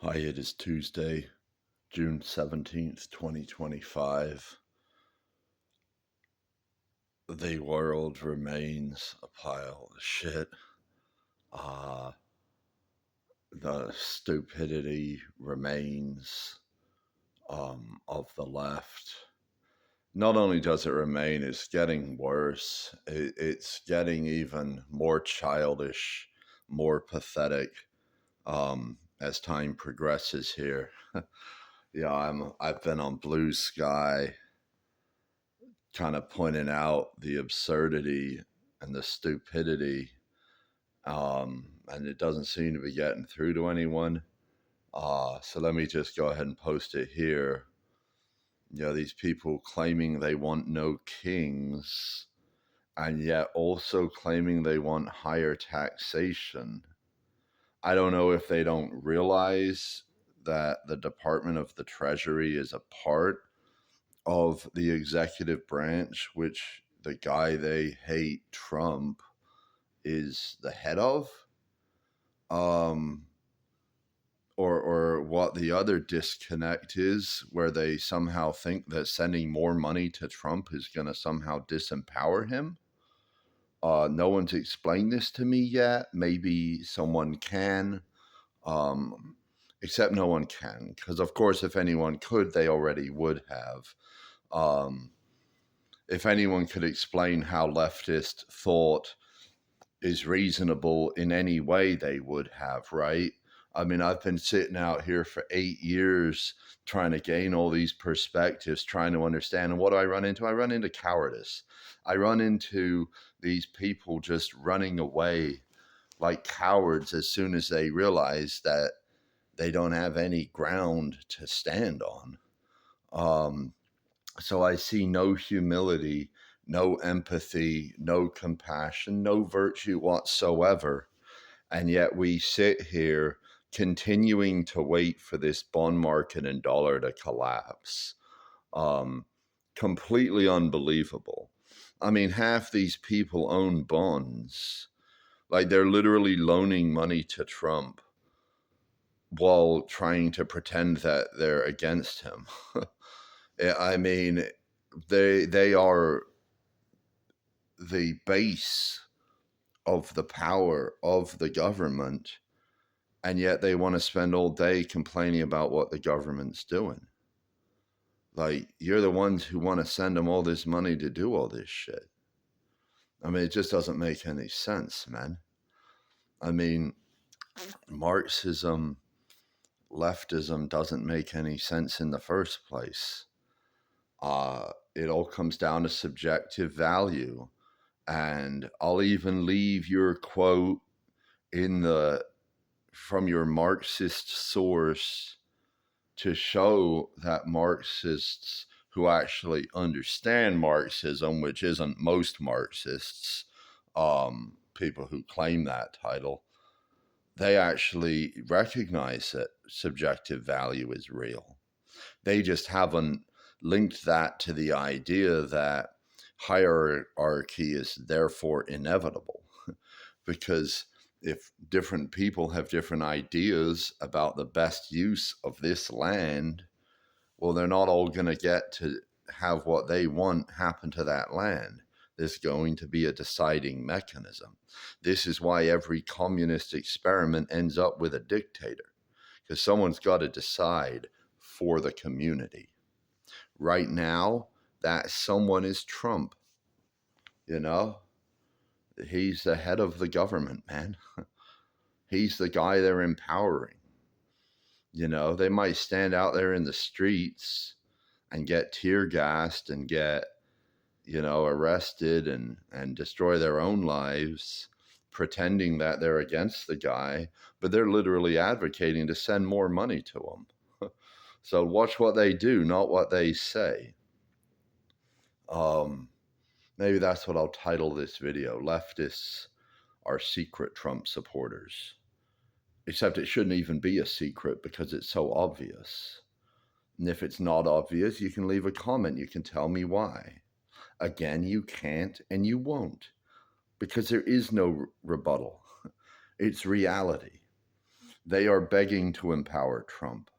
Hi, it is Tuesday, June 17th, 2025. The world remains a pile of shit. Uh, the stupidity remains of the left. Not only does it remain, it's getting worse. It's getting even more childish, more pathetic as time progresses here. I've been on Blue Sky kind of pointing out the absurdity and the stupidity, and it doesn't seem to be getting through to anyone. So let me just go ahead and post it here. These people claiming they want no kings, and yet also claiming they want higher taxation. I don't know if they don't realize that the Department of the Treasury is a part of the executive branch, which the guy they hate, Trump, is the head of, um, or what the other disconnect is, where they somehow think that sending more money to Trump is going to somehow disempower him. No one's explained this to me yet. Maybe someone can, um, except no one can, because of course, if anyone could, they already would have. Um, if anyone could explain how leftist thought is reasonable in any way, they would have, right? I mean, I've been sitting out here for 8 years trying to gain all these perspectives, trying to understand. And what do I run into? I run into cowardice. I run into these people just running away like cowards as soon as they realize that they don't have any ground to stand on. So I see no humility, no empathy, no compassion, no virtue whatsoever. And yet we sit here continuing to wait for this bond market and dollar to collapse. Um, Completely unbelievable. I mean, half these people own bonds. Like they're literally loaning money to Trump while trying to pretend that they're against him. I mean, they are the base of the power of the government, and yet they want to spend all day complaining about what the government's doing. Like, you're the ones who want to send them all this money to do all this shit. I mean, it just doesn't make any sense, man. I mean, Marxism, leftism doesn't make any sense in the first place. It all comes down to subjective value. And I'll even leave your quote in the from your Marxist source to show that Marxists who actually understand Marxism, which isn't most Marxists, people who claim that title, they actually recognize that subjective value is real. They just haven't linked that to the idea that hierarchy is therefore inevitable. Because if different people have different ideas about the best use of this land, well, they're not all going to get to have what they want happen to that land. There's going to be a deciding mechanism. This is why every communist experiment ends up with a dictator, because someone's got to decide for the community. Right now, that someone is Trump. You know, he's the head of the government, man. He's the guy they're empowering. They might stand out there in the streets and get tear gassed and get, arrested and destroy their own lives, pretending that they're against the guy, but they're literally advocating to send more money to him. So watch what they do, not what they say. Maybe that's what I'll title this video. Leftists are secret Trump supporters. Except it shouldn't even be a secret because it's so obvious. And if it's not obvious, you can leave a comment. You can tell me why. Again, you can't and you won't, because there is no rebuttal. It's reality. they are begging to empower Trump.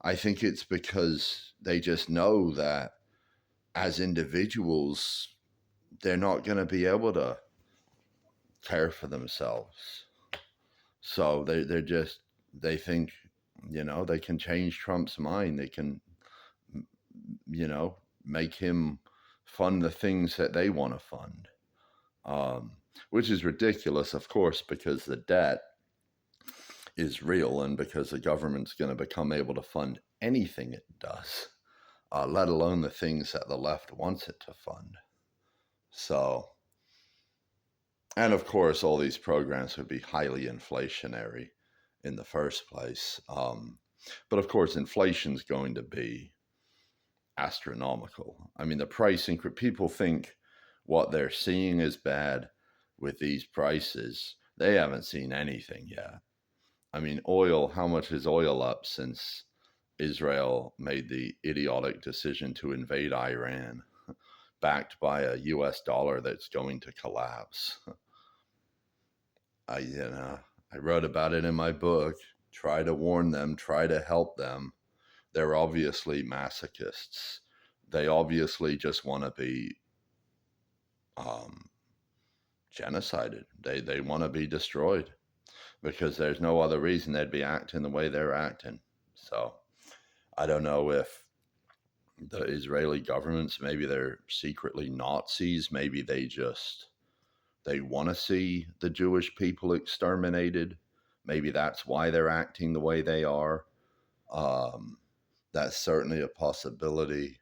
I think it's because they just know that as individuals, they're not going to be able to care for themselves. So they think, they can change Trump's mind. They can, make him fund the things that they want to fund, which is ridiculous, of course, because the debt is real and because the government's going to become able to fund anything it does, let alone the things that the left wants it to fund. So, and of course, all these programs would be highly inflationary in the first place. But of course, inflation's going to be astronomical. I mean, the price increase, people think what they're seeing is bad with these prices. They haven't seen anything yet. I mean, oil, how much is oil up since Israel made the idiotic decision to invade Iran, backed by a US dollar that's going to collapse? I wrote about it in my book. Try to warn them, try to help them. They're obviously masochists. They obviously just want to be genocided. They want to be destroyed because there's no other reason they'd be acting the way they're acting. So I don't know if the Israeli governments, maybe they're secretly Nazis. Maybe they want to see the Jewish people exterminated. Maybe that's why they're acting the way they are. That's certainly a possibility.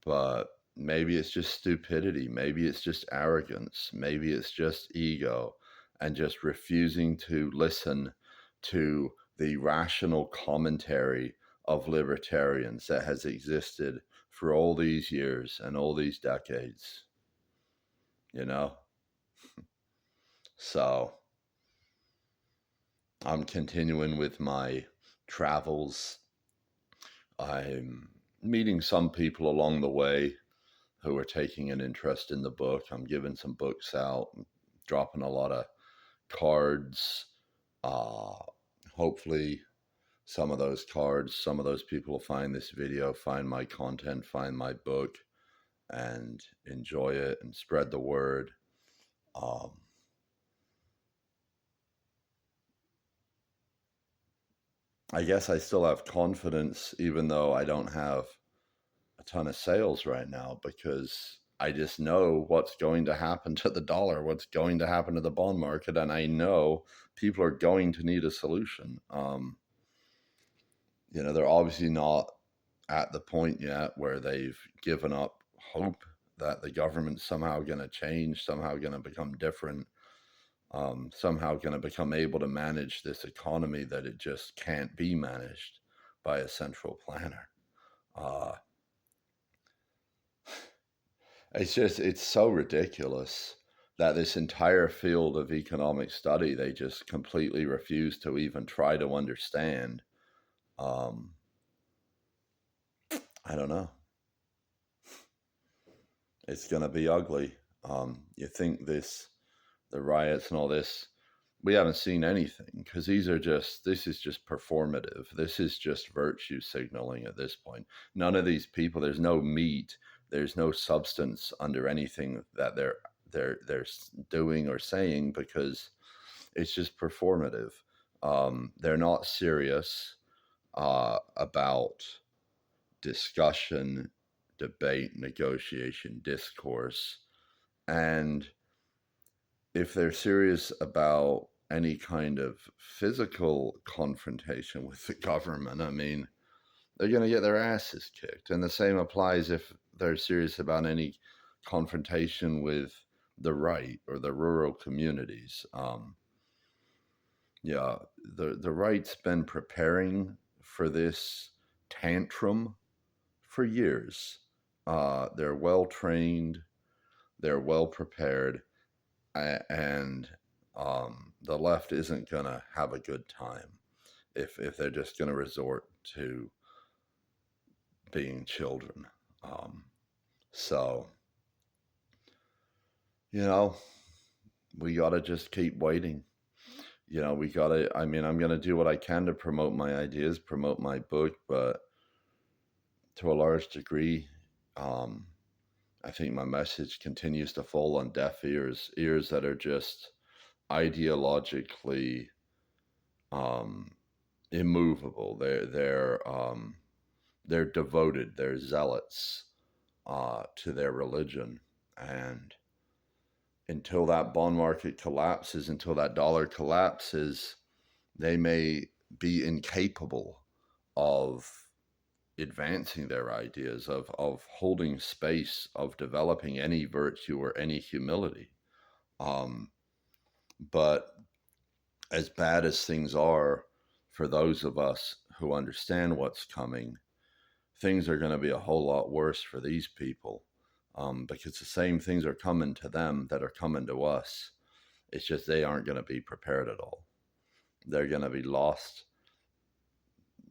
But maybe it's just stupidity. Maybe it's just arrogance. Maybe it's just ego and just refusing to listen to the rational commentary of libertarians that has existed for all these years and all these decades, you know? So I'm continuing with my travels. I'm meeting some people along the way who are taking an interest in the book. I'm giving some books out, dropping a lot of cards. Uh, Hopefully, some of those cards, some of those people will find this video, find my content, find my book, and enjoy it and spread the word. I guess I still have confidence, even though I don't have a ton of sales right now, because I just know what's going to happen to the dollar, what's going to happen to the bond market, and I know people are going to need a solution. They're obviously not at the point yet where they've given up hope that the government's somehow going to change, somehow going to become different, somehow going to become able to manage this economy that it just can't be managed by a central planner. Uh, it's so ridiculous that this entire field of economic study, they just completely refuse to even try to understand. I don't know. It's going to be ugly. You think the riots and all this, we haven't seen anything because this is just performative. This is just virtue signaling at this point. None of these people, there's no meat, there's no substance under anything that they're doing or saying because it's just performative. They're not serious about discussion, debate, negotiation, discourse. And if they're serious about any kind of physical confrontation with the government, I mean, they're going to get their asses kicked. And the same applies if they're serious about any confrontation with the right or the rural communities. Yeah, the right's been preparing for this tantrum for years. They're well trained, they're well prepared, and the left isn't going to have a good time if they're just going to resort to being children. So, you know, we got to just keep waiting. we gotta, I mean, I'm gonna do what I can to promote my ideas, promote my book, but to a large degree, um, I think my message continues to fall on deaf ears that are just ideologically um, immovable. They're devoted. They're zealots to their religion, and until that bond market collapses, until that dollar collapses, they may be incapable of advancing their ideas, of holding space, of developing any virtue or any humility. Um, but as bad as things are for those of us who understand what's coming, things are going to be a whole lot worse for these people, because the same things are coming to them that are coming to us. It's just they aren't going to be prepared at all. They're going to be lost.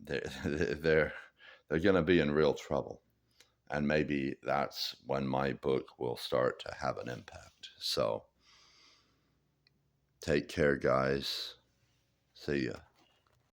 They're, they're, they're going to be in real trouble. And maybe that's when my book will start to have an impact. So take care, guys. See ya.